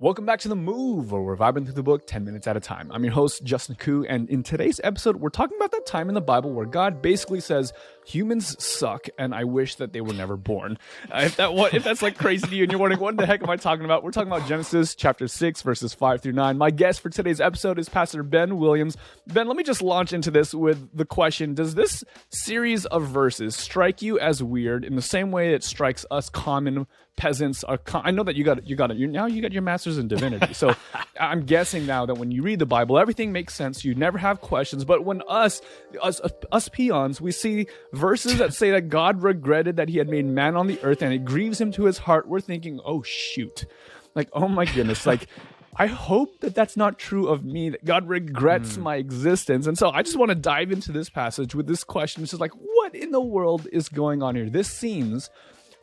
Welcome back to The Move, where we're vibing through the book 10 minutes at a time. I'm your host, Justin Koo, and in today's episode, we're talking about that time in the Bible where God basically says, humans suck, and I wish that they were never born. If that's like crazy to you and you're wondering, what the heck am I talking about? We're talking about Genesis chapter 6, verses 5 through 9. My guest for today's episode is Pastor Ben Williams. Ben, let me just launch into this with the question, does this series of verses strike you as weird in the same way it strikes us common peasants? I know that you got your master's in divinity, so I'm guessing now that when you read the Bible, everything makes sense. You never have questions. But when us peons, we see verses that say that God regretted that he had made man on the earth and it grieves him to his heart, we're thinking, oh shoot, like, oh my goodness, like, I hope that that's not true of me, that God regrets my existence. And so I just want to dive into this passage with this question. It's just like, what in the world is going on here? This seems,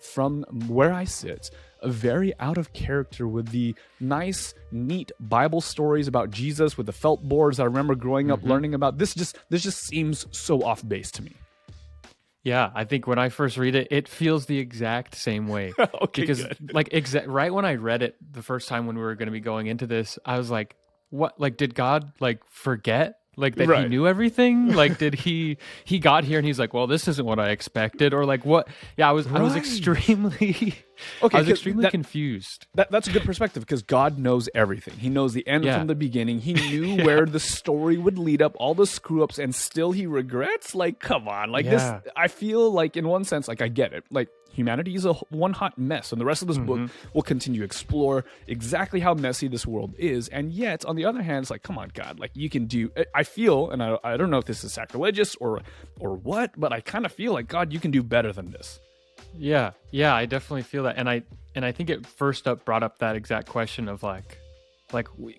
from where I sit, very out of character with the nice, neat Bible stories about Jesus with the felt boards I remember growing up learning about. This just seems so off base to me. Yeah, I think when I first read it, it feels the exact same way. Okay, because good. right when I read it the first time when we were going to be going into this, I was like, what? Like, did God forget? Like that Right. he knew everything? Like, did he got here and he's like, well, this isn't what I expected, or like what? Yeah, I was extremely confused. That's a good perspective because God knows everything. He knows the end from the beginning. He knew where the story would lead up, all the screw ups, and still he regrets. Like, come on, this. I feel like in one sense, like I get it. Like humanity is one hot mess, and the rest of this book will continue to explore exactly how messy this world is. And yet, on the other hand, it's like, come on, God, like you can do. I feel, and I don't know if this is sacrilegious or what, but I kind of feel like God, you can do better than this. Yeah, I definitely feel that, and I think it first brought up that exact question of like,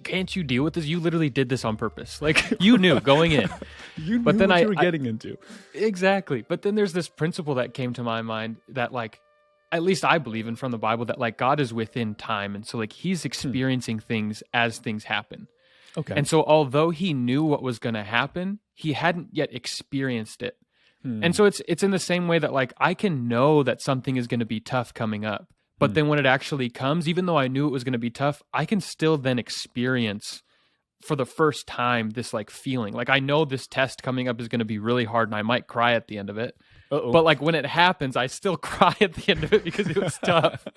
can't you deal with this? You literally did this on purpose. Like you knew going in. You knew what you were getting into. Exactly. But then there's this principle that came to my mind that like, at least I believe in from the Bible, that like God is within time, and so like he's experiencing things as things happen. Okay. And so although he knew what was going to happen, he hadn't yet experienced it. And so it's in the same way that like I can know that something is going to be tough coming up, but then when it actually comes, even though I knew it was going to be tough, I can still then experience for the first time this like feeling. Like I know this test coming up is going to be really hard and I might cry at the end of it. Uh-oh. But like when it happens, I still cry at the end of it because it was tough.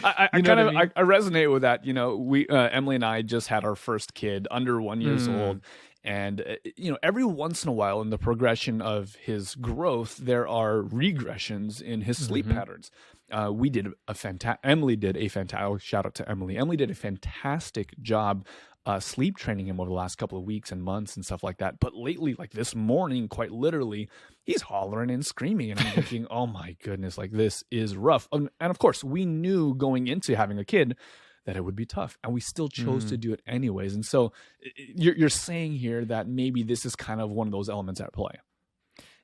I resonate with that. You know, we Emily and I just had our first kid under 1 year old. And, every once in a while in the progression of his growth, there are regressions in his sleep patterns. Emily did a fantastic, shout out to Emily. Emily did a fantastic job sleep training him over the last couple of weeks and months and stuff like that. But lately, like this morning, quite literally, he's hollering and screaming. And I'm thinking, oh my goodness, like this is rough. And of course, we knew going into having a kid that it would be tough, and we still chose to do it anyways. And so you're saying here that maybe this is kind of one of those elements at play.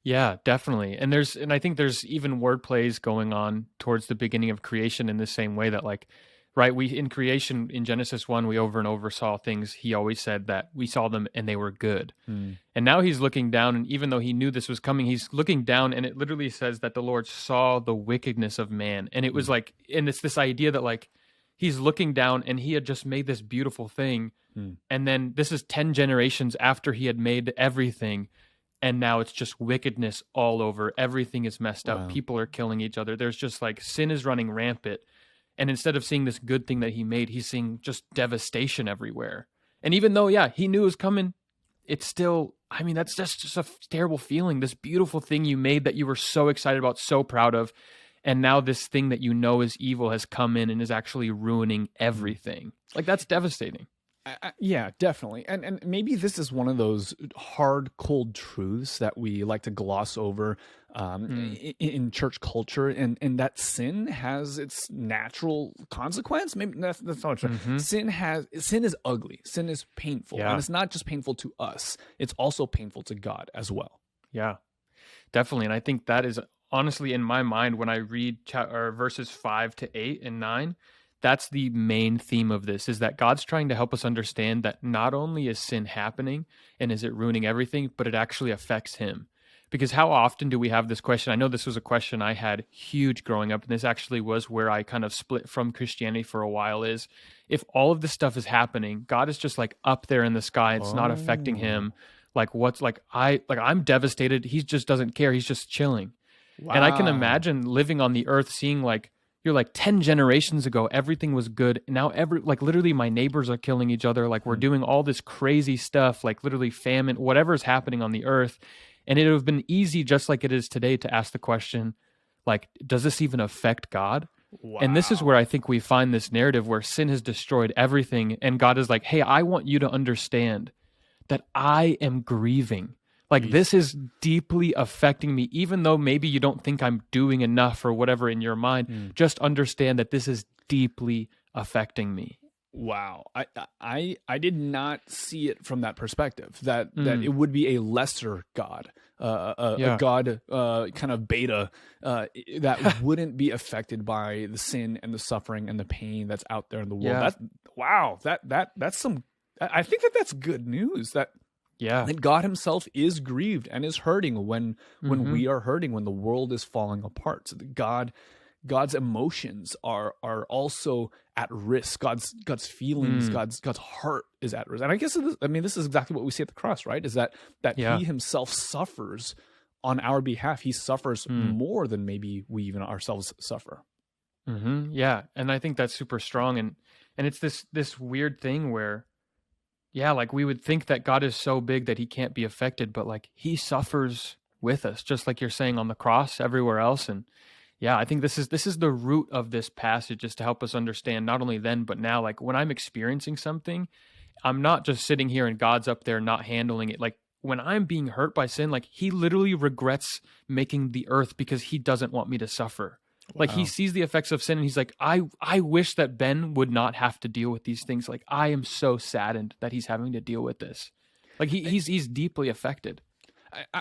Yeah, definitely. And I think there's even word plays going on towards the beginning of creation in the same way that like, right, we in creation in Genesis 1, we over and over saw things. He always said that we saw them and they were good. And now he's looking down, and even though he knew this was coming, he's looking down, and it literally says that the Lord saw the wickedness of man. And it was like, and it's this idea that like, he's looking down and he had just made this beautiful thing. And then this is 10 generations after he had made everything. And now it's just wickedness all over. Everything is messed up. People are killing each other. There's just like sin is running rampant. And instead of seeing this good thing that he made, he's seeing just devastation everywhere. And even though, he knew it was coming, it's still, I mean, that's just a terrible feeling. This beautiful thing you made that you were so excited about, so proud of. And now this thing that you know is evil has come in and is actually ruining everything. Like, that's devastating. Yeah, definitely. And maybe this is one of those hard, cold truths that we like to gloss over in church culture, and that sin has its natural consequence. Maybe that's not true. Sin is ugly. Sin is painful. And it's not just painful to us. It's also painful to God as well. Yeah, definitely. And I think that is honestly in my mind when I read verses 5 to 8 and 9, that's the main theme of this, is that God's trying to help us understand that not only is sin happening and is it ruining everything, but it actually affects him. Because how often do we have this question? I know this was a question I had huge growing up, and this actually was where I kind of split from Christianity for a while, is if all of this stuff is happening, God is just like up there in the sky, it's not affecting him. Like I'm devastated. He just doesn't care. He's just chilling. Wow. And I can imagine living on the earth, seeing like, you're like 10 generations ago, everything was good. Now literally my neighbors are killing each other. Like we're doing all this crazy stuff, like literally famine, whatever's happening on the earth. And it would have been easy, just like it is today, to ask the question, like, does this even affect God? Wow. And this is where I think we find this narrative where sin has destroyed everything. And God is like, hey, I want you to understand that I am grieving. Like, this is deeply affecting me, even though maybe you don't think I'm doing enough or whatever in your mind. Just understand that this is deeply affecting me. Wow. I did not see it from that perspective, that it would be a lesser God, a God kind of beta that wouldn't be affected by the sin and the suffering and the pain that's out there in the world. That's some, I think that's good news, that God himself is grieved and is hurting when we are hurting, when the world is falling apart. So that God's emotions are also at risk. God's feelings, God's heart is at risk. And I guess this is exactly what we see at the cross, right? Is that he himself suffers on our behalf. He suffers more than maybe we even ourselves suffer. Mm-hmm. Yeah, and I think that's super strong. And it's this weird thing where, like we would think that God is so big that he can't be affected, but like he suffers with us, just like you're saying on the cross, everywhere else. And I think this is the root of this passage, is to help us understand not only then, but now, like when I'm experiencing something, I'm not just sitting here and God's up there not handling it. Like when I'm being hurt by sin, like he literally regrets making the earth because he doesn't want me to suffer. Wow. Like he sees the effects of sin and he's like, I wish that Ben would not have to deal with these things. Like I am so saddened that he's having to deal with this. Like he's deeply affected.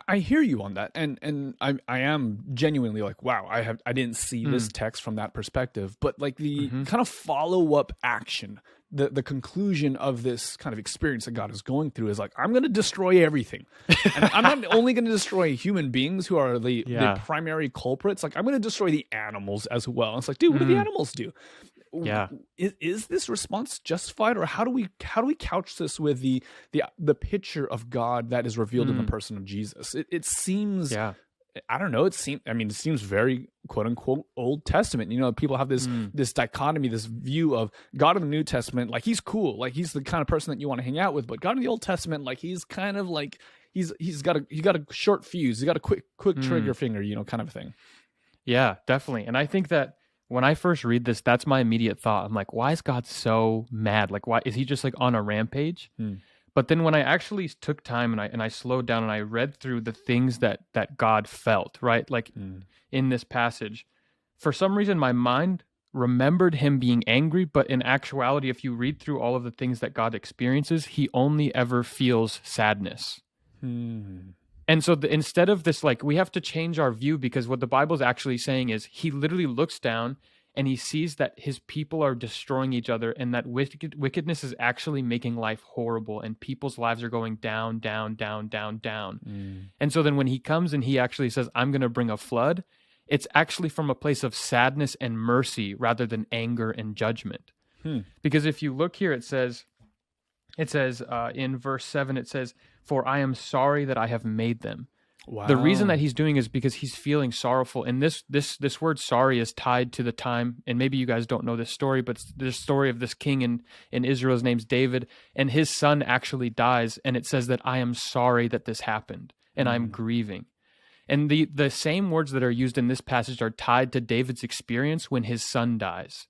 I hear you on that, and I am genuinely like, wow, I didn't see this text from that perspective, but like the kind of follow-up action, the conclusion of this kind of experience that God is going through is like, I'm going to destroy everything. And I'm not only going to destroy human beings who are the primary culprits, like I'm going to destroy the animals as well. And it's like, dude, what do the animals do? Yeah, is this response justified, or how do we couch this with the picture of God that is revealed in the person of Jesus? It seems, I don't know. It seems very quote unquote Old Testament. You know, people have this dichotomy, this view of God in the New Testament, like he's cool, like he's the kind of person that you want to hang out with. But God in the Old Testament, like he's kind of like he's got a short fuse, he's got a quick trigger finger, you know, kind of thing. Yeah, definitely. And I think that when I first read this, that's my immediate thought. I'm like, why is God so mad? Like, why is he just like on a rampage? But then when I actually took time and I slowed down and I read through the things that God felt, right? Like in this passage, for some reason, my mind remembered him being angry. But in actuality, if you read through all of the things that God experiences, he only ever feels sadness. And so instead of this, like, we have to change our view, because what the Bible is actually saying is he literally looks down and he sees that his people are destroying each other, and that wickedness is actually making life horrible, and people's lives are going down, down, down, down, down. And so then when he comes and he actually says, I'm going to bring a flood, it's actually from a place of sadness and mercy rather than anger and judgment. Because if you look here, it says in verse 7, it says, for I am sorry that I have made them. Wow. The reason that he's doing is because he's feeling sorrowful. And this word sorry is tied to the time, and maybe you guys don't know this story, but it's the story of this king in Israel. His name's David, and his son actually dies. And it says that I am sorry that this happened, and I'm grieving. And the same words that are used in this passage are tied to David's experience when his son dies.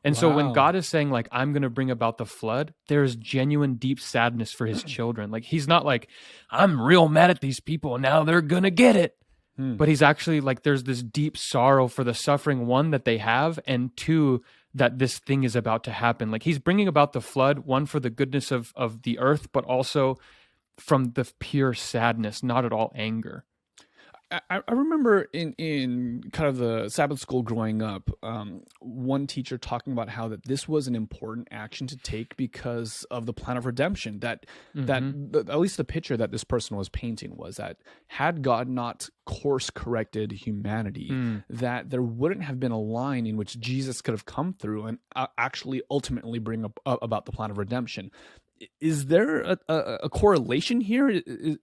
And so when God is saying, like, I'm going to bring about the flood, there is genuine deep sadness for his children. Like, he's not like, I'm real mad at these people and now they're going to get it. But he's actually like, there's this deep sorrow for the suffering, one, that they have, and two, that this thing is about to happen. Like, he's bringing about the flood, one, for the goodness of the earth, but also from the pure sadness, not at all anger. I remember in kind of the Sabbath school growing up, one teacher talking about how that this was an important action to take because of the plan of redemption. At least the picture that this person was painting was that had God not course corrected humanity, that there wouldn't have been a line in which Jesus could have come through and actually ultimately bring about the plan of redemption. Is there a correlation here?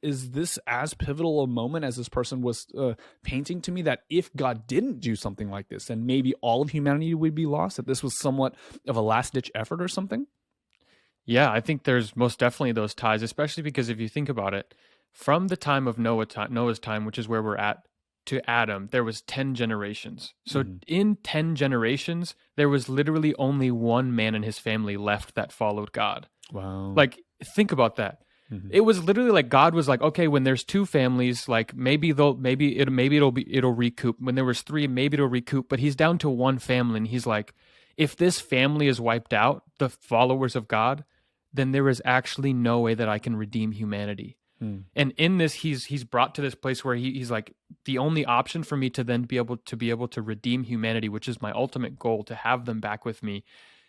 Is this as pivotal a moment as this person was painting to me, that if God didn't do something like this, then maybe all of humanity would be lost, that this was somewhat of a last-ditch effort or something? Yeah, I think there's most definitely those ties, especially because if you think about it, from the time of Noah's time, which is where we're at, to Adam, there was 10 generations. So in 10 generations, there was literally only one man and his family left that followed God. Wow. Like, think about that. It was literally like God was like, okay, when there's two families, like maybe it'll recoup. When there was three, maybe it'll recoup. But he's down to one family, and he's like, if this family is wiped out, the followers of God, then there is actually no way that I can redeem humanity. And in this, he's brought to this place where he's like, the only option for me to then be able to redeem humanity, which is my ultimate goal, to have them back with me,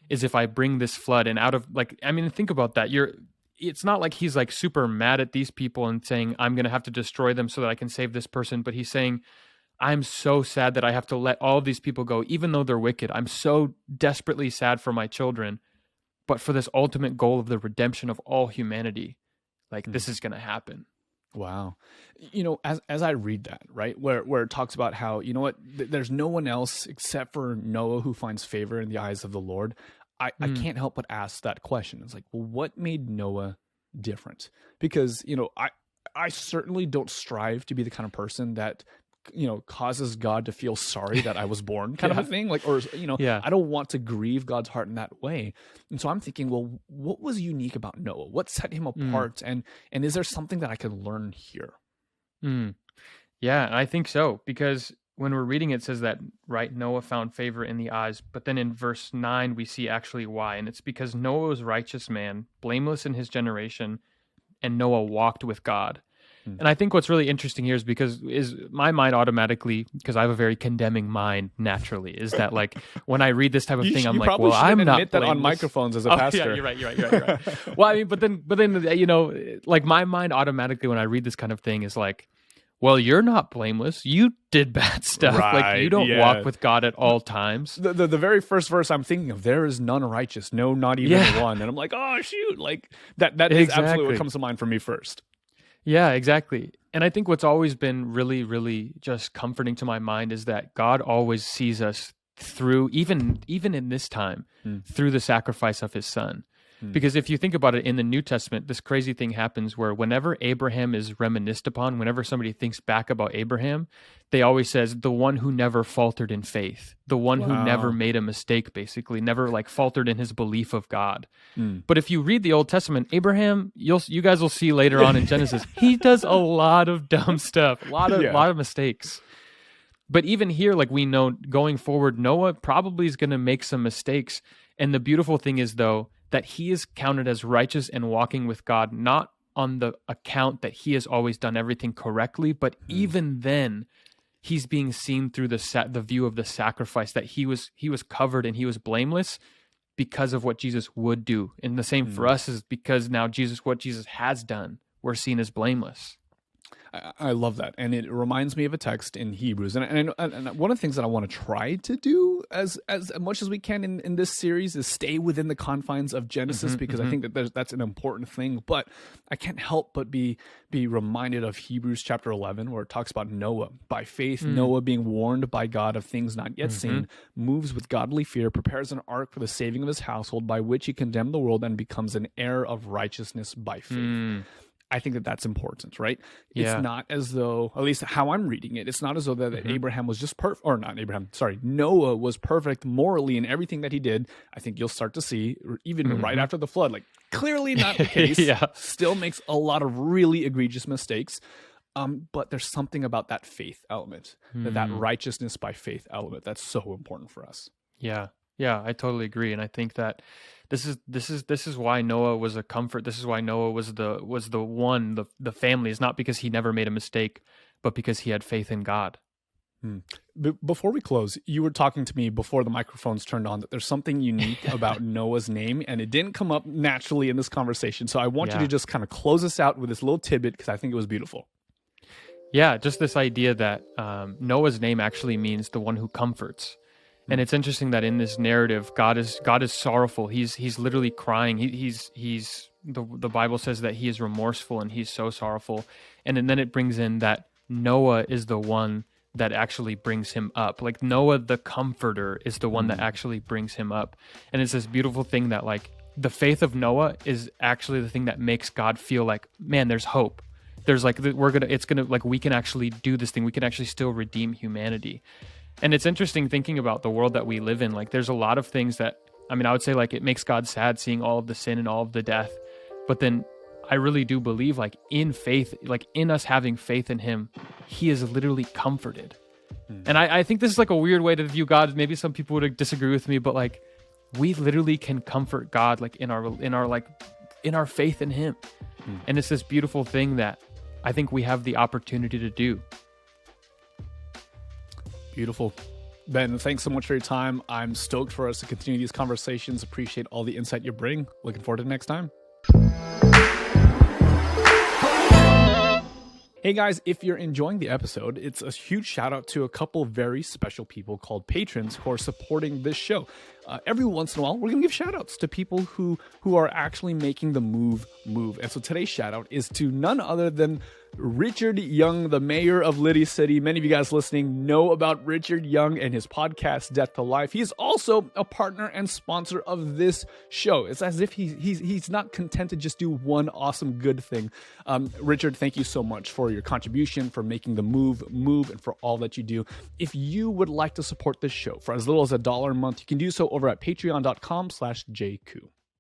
is if I bring this flood. And out of, like, I mean, think about that. It's not like he's like super mad at these people and saying, I'm going to have to destroy them so that I can save this person. But he's saying, I'm so sad that I have to let all of these people go, even though they're wicked. I'm so desperately sad for my children, but for this ultimate goal of the redemption of all humanity, like this is going to happen. Wow. As I read that, right, where it talks about how, there's no one else except for Noah who finds favor in the eyes of the Lord, I can't help but ask that question. It's like, well, what made Noah different? Because, I certainly don't strive to be the kind of person that, causes God to feel sorry that I was born kind of a thing. Like, or, I don't want to grieve God's heart in that way. And so I'm thinking, well, what was unique about Noah? What set him apart? And is there something that I could learn here? Yeah, I think so. Because when we're reading, it says that, right, Noah found favor in the eyes. But then in verse 9, we see actually why. And it's because Noah was a righteous man, blameless in his generation, and Noah walked with God. And I think what's really interesting here is my mind automatically, because I have a very condemning mind naturally, is that like when I read this type of thing, I'm like, well, I'm not admit that on microphones as a pastor. Yeah, you're right. Well, I mean, but then, like my mind automatically when I read this kind of thing is like, well, you're not blameless. You did bad stuff. Right, like you don't walk with God at all times. The very first verse I'm thinking of, there is none righteous, no, not even one. And I'm like, oh shoot, like that is absolutely what comes to mind for me first. Yeah, exactly. And I think what's always been really, really just comforting to my mind is that God always sees us through, even in this time, through the sacrifice of his son. Because if you think about it, in the New Testament, this crazy thing happens where whenever Abraham is reminisced upon, whenever somebody thinks back about Abraham, they always says the one who never faltered in faith, the one who never made a mistake, basically, never like faltered in his belief of God. But if you read the Old Testament, Abraham, you guys will see later on in Genesis, he does a lot of dumb stuff, a lot of mistakes. But even here, like we know going forward, Noah probably is going to make some mistakes. And the beautiful thing is, though, that he is counted as righteous and walking with God, not on the account that he has always done everything correctly, but even then, he's being seen through the view of the sacrifice, that he was covered and he was blameless because of what Jesus would do. And the same for us is because now what Jesus has done, we're seen as blameless. I love that, and it reminds me of a text in Hebrews, and one of the things that I want to try to do as much as we can in this series is stay within the confines of Genesis, because I think that that's an important thing. But I can't help but be reminded of Hebrews chapter 11, where it talks about Noah. By faith, Noah, being warned by God of things not yet seen, moves with godly fear, prepares an ark for the saving of his household, by which he condemned the world and becomes an heir of righteousness by faith. I think that that's important, right? It's not as though, at least how I'm reading it, it's not as though that Abraham was just perfect, or not Abraham, sorry, Noah was perfect morally in everything that he did. I think you'll start to see, even right after the flood, like clearly not the case, still makes a lot of really egregious mistakes. But there's something about that faith element, that righteousness by faith element, that's so important for us. Yeah, I totally agree, and I think that this is why Noah was a comfort. This is why Noah was the family. It's not because he never made a mistake, but because he had faith in God. Before we close, you were talking to me before the microphones turned on that there's something unique about Noah's name, and it didn't come up naturally in this conversation. So I want you to just kind of close us out with this little tidbit because I think it was beautiful. Yeah, just this idea that Noah's name actually means the one who comforts. And it's interesting that in this narrative, God is sorrowful. He's literally crying. The Bible says that he is remorseful and he's so sorrowful. And then it brings in that Noah is the one that actually brings him up. Like Noah, the comforter, is the one that actually brings him up. And it's this beautiful thing that like the faith of Noah is actually the thing that makes God feel like, man, there's hope. There's like, we can actually do this thing. We can actually still redeem humanity. And it's interesting thinking about the world that we live in. Like there's a lot of things that, I mean, I would say like it makes God sad seeing all of the sin and all of the death. But then I really do believe like in faith, like in us having faith in him, he is literally comforted. And I think this is like a weird way to view God. Maybe some people would disagree with me, but like we literally can comfort God like in our faith in him. And it's this beautiful thing that I think we have the opportunity to do. Beautiful. Ben, thanks so much for your time. I'm stoked for us to continue these conversations. Appreciate all the insight you bring. Looking forward to the next time. Hey guys, if you're enjoying the episode, it's a huge shout out to a couple very special people called patrons who are supporting this show. Every once in a while, we're going to give shout outs to people who are actually making the move. And so today's shout out is to none other than Richard Young, the mayor of Liddy City. Many of you guys listening know about Richard Young and his podcast, Death to Life. He's also a partner and sponsor of this show. It's as if he's not content to just do one awesome good thing. Richard, thank you so much for your contribution, for making the move, and for all that you do. If you would like to support this show for as little as $1 a month, you can do so over at patreon.com/jku.